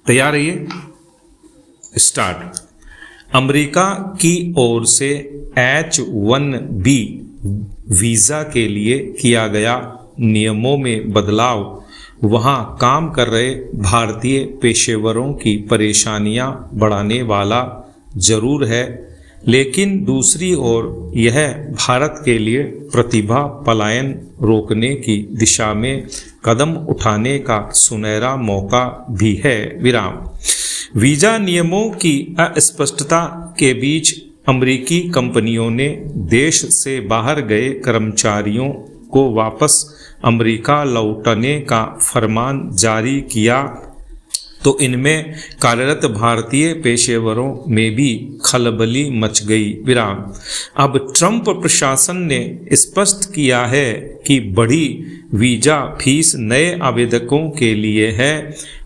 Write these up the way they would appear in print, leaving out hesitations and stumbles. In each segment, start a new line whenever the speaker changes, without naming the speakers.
तैयार रहिए, start. America की ओर से H-1B वीज़ा के लिए किया गया नियमों में बदलाव वहां काम कर रहे भारतीय पेशेवरों की परेशानियां बढ़ाने वाला जरूर है, लेकिन दूसरी ओर यह भारत के लिए प्रतिभा पलायन रोकने की दिशा में कदम उठाने का सुनहरा मौका भी है। विराम। वीज़ा नियमों की अस्पष्टता के बीच अमेरिकी कंपनियों ने देश से बाहर गए कर्मचारियों को वापस अमेरिका लौटने का फरमान जारी किया तो इनमें कार्यरत भारतीय पेशेवरों में भी खलबली मच गई। विराम। अब ट्रंप प्रशासन ने स्पष्ट किया है कि बड़ी वीज़ा फीस नए आवेदकों के लिए है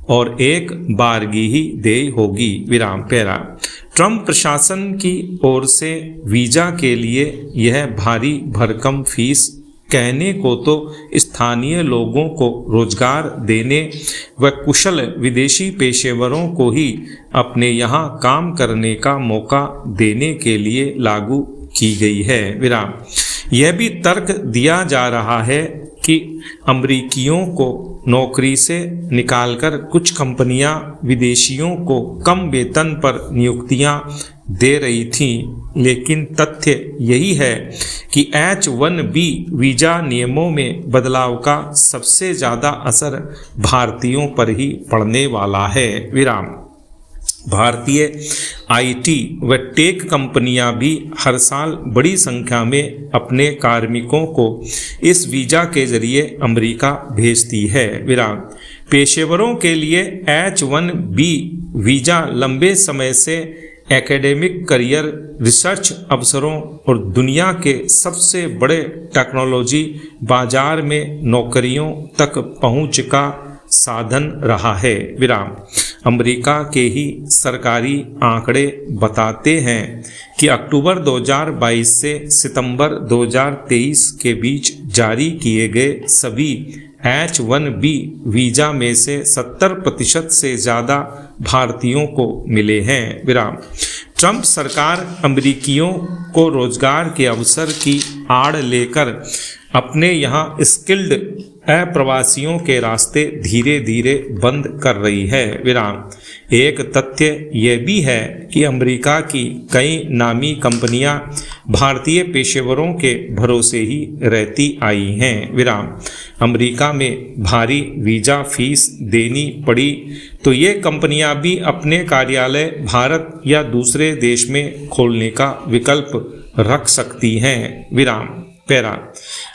और एक बारगी ही देय होगी। विराम। पैरा। ट्रंप प्रशासन की ओर से वीज़ा के लिए यह भारी भरकम फीस कहने को तो स्थानीय लोगों को रोजगार देने व कुशल विदेशी पेशेवरों को ही अपने यहाँ काम करने का मौका देने के लिए लागू की गई है। विराम। यह भी तर्क दिया जा रहा है कि अमरीकियों को नौकरी से निकालकर कुछ कंपनियां विदेशियों को कम वेतन पर नियुक्तियां दे रही थीं, लेकिन तथ्य यही है कि H-1B वीज़ा नियमों में बदलाव का सबसे ज़्यादा असर भारतीयों पर ही पड़ने वाला है। विराम। भारतीय IT व टेक कंपनियां भी हर साल बड़ी संख्या में अपने कार्मिकों को इस वीज़ा के जरिए अमेरिका भेजती है। विराम। पेशेवरों के लिए H-1B वीज़ा लंबे समय से एकेडमिक करियर, रिसर्च अवसरों और दुनिया के सबसे बड़े टेक्नोलॉजी बाजार में नौकरियों तक पहुंच का साधन रहा है। विराम। अमेरिका के ही सरकारी आंकड़े बताते हैं कि अक्टूबर 2022 से सितंबर 2023 के बीच जारी किए गए सभी H-1B वीज़ा में से 70% से ज़्यादा भारतीयों को मिले हैं। विराम। ट्रंप सरकार अमेरिकियों को रोजगार के अवसर की आड़ लेकर अपने यहाँ स्किल्ड अप्रवासियों के रास्ते धीरे धीरे बंद कर रही है। विराम। एक तथ्य यह भी है कि अमेरिका की कई नामी कंपनियां भारतीय पेशेवरों के भरोसे ही रहती आई हैं। विराम। अमेरिका में भारी वीज़ा फीस देनी पड़ी तो ये कंपनियां भी अपने कार्यालय भारत या दूसरे देश में खोलने का विकल्प रख सकती हैं। विराम। पैरा।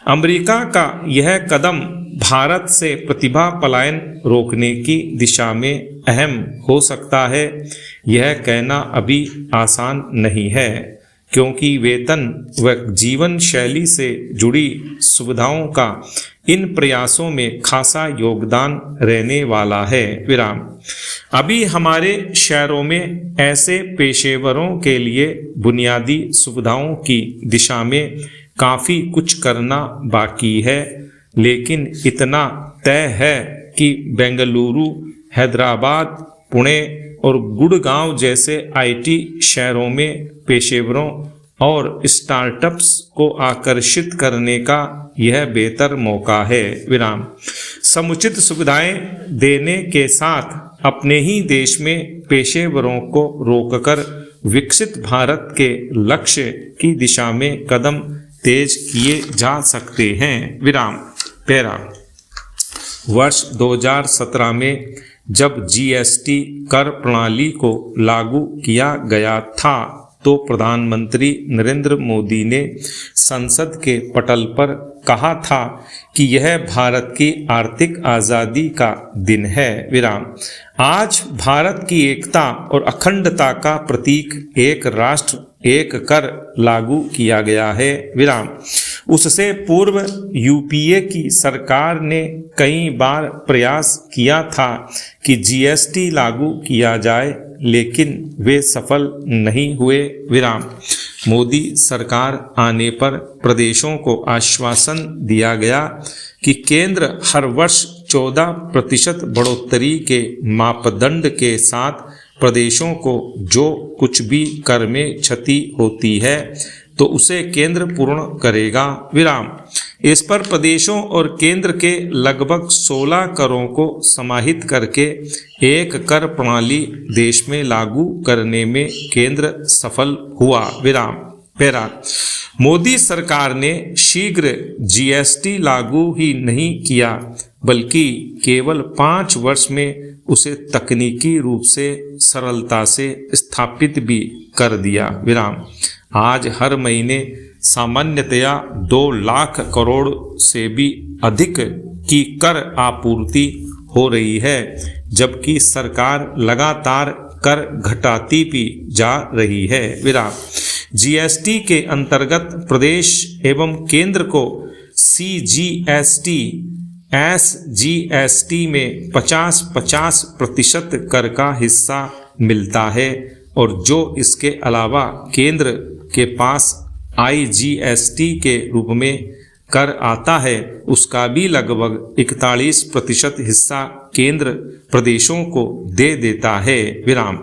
अमेरिका का यह कदम भारत से प्रतिभा पलायन रोकने की दिशा में अहम हो सकता है। यह कहना अभी आसान नहीं है, क्योंकि वेतन व जीवन शैली से जुड़ी सुविधाओं का इन प्रयासों में खासा योगदान रहने वाला है। विराम। अभी हमारे शहरों में ऐसे पेशेवरों के लिए बुनियादी सुविधाओं की दिशा में काफ़ी कुछ करना बाकी है, लेकिन इतना तय है कि बेंगलुरु, हैदराबाद, पुणे और गुड़गांव जैसे IT शहरों में पेशेवरों और स्टार्टअप्स को आकर्षित करने का यह बेहतर मौका है। विराम। समुचित सुविधाएं देने के साथ अपने ही देश में पेशेवरों को रोककर विकसित भारत के लक्ष्य की दिशा में कदम तेज किए जा सकते हैं। विराम। पैरा। वर्ष 2017 में जब GST कर प्रणाली को लागू किया गया था तो प्रधानमंत्री नरेंद्र मोदी ने संसद के पटल पर कहा था कि यह भारत की आर्थिक आज़ादी का दिन है। विराम। आज भारत की एकता और अखंडता का प्रतीक एक राष्ट्र एक कर लागू किया गया है। विराम। उससे पूर्व UPA की सरकार ने कई बार प्रयास किया था कि GST लागू किया जाए, लेकिन वे सफल नहीं हुए। विराम। मोदी सरकार आने पर प्रदेशों को आश्वासन दिया गया कि केंद्र हर वर्ष 14% बढ़ोतरी के मापदंड के साथ प्रदेशों को जो कुछ भी कर में क्षति होती है तो उसे केंद्र पूर्ण करेगा विराम। इस पर प्रदेशों और केंद्र के लगभग 16 करों को समाहित करके एक कर प्रणाली देश में लागू करने में केंद्र सफल हुआ विराम। पैरा मोदी सरकार ने शीघ्र जीएसटी लागू ही नहीं किया बल्कि केवल 5 वर्ष में उसे तकनीकी रूप से सरलता से स्थापित भी कर दिया विराम। आज हर महीने सामान्यतया 2 लाख करोड़ से भी अधिक की कर आपूर्ति हो रही है, जबकि सरकार लगातार कर घटाती भी जा रही है विराम। जीएसटी के अंतर्गत प्रदेश एवं केंद्र को सीजीएसटी एसजीएसटी में 50-50% कर का हिस्सा मिलता है और जो इसके अलावा केंद्र के पास आईजीएसटी के रूप में कर आता है उसका भी लगभग 41% हिस्सा केंद्र प्रदेशों को दे देता है विराम।